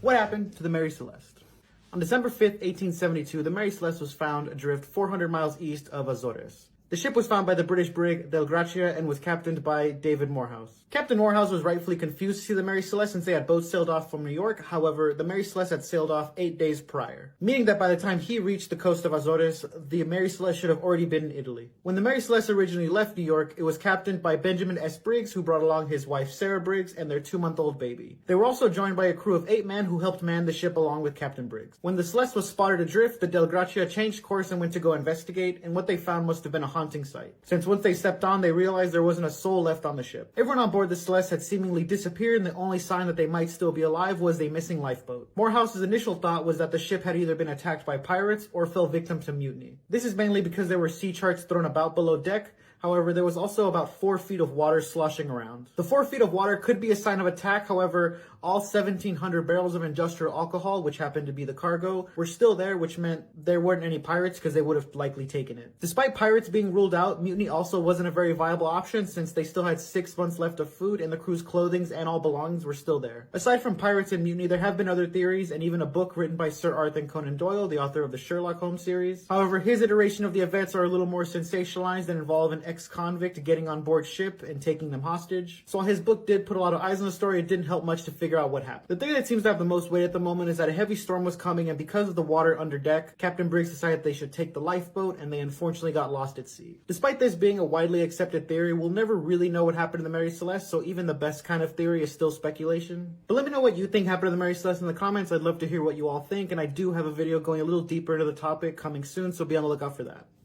What happened to the Mary Celeste? On December 5th, 1872, the Mary Celeste was found adrift 400 miles east of Azores. The ship was found by the British brig Del Gracia and was captained by David Morehouse. Captain Morehouse was rightfully confused to see the Mary Celeste since they had both sailed off from New York. However, the Mary Celeste had sailed off 8 days prior, meaning that by the time he reached the coast of Azores, the Mary Celeste should have already been in Italy. When the Mary Celeste originally left New York, it was captained by Benjamin S. Briggs, who brought along his wife Sarah Briggs and their 2-month-old baby. They were also joined by a crew of 8 men who helped man the ship along with Captain Briggs. When the Celeste was spotted adrift, the Del Gracia changed course and went to go investigate, and what they found must have been a haunting sight, since once they stepped on, they realized there wasn't a soul left on the ship. Everyone on board the Celeste had seemingly disappeared, and the only sign that they might still be alive was a missing lifeboat. Morehouse's initial thought was that the ship had either been attacked by pirates or fell victim to mutiny. This is mainly because there were sea charts thrown about below deck. However, there was also about 4 feet of water sloshing around. The 4 feet of water could be a sign of attack. However, all 1,700 barrels of industrial alcohol, which happened to be the cargo, were still there, which meant there weren't any pirates because they would have likely taken it. Despite pirates being ruled out, mutiny also wasn't a very viable option since they still had 6 months left of food and the crew's clothing and all belongings were still there. Aside from pirates and mutiny, there have been other theories and even a book written by Sir Arthur Conan Doyle, the author of the Sherlock Holmes series. However, his iteration of the events are a little more sensationalized and involve an ex-convict getting on board ship and taking them hostage. So while his book did put a lot of eyes on the story, it didn't help much to figure out what happened. The thing that seems to have the most weight at the moment is that a heavy storm was coming, and because of the water under deck, Captain Briggs decided they should take the lifeboat, and they unfortunately got lost at sea. Despite this being a widely accepted theory, we'll never really know what happened to the Mary Celeste, so even the best kind of theory is still speculation. But let me know what you think happened to the Mary Celeste in the comments. I'd love to hear what you all think, and I do have a video going a little deeper into the topic coming soon, so be on the lookout for that.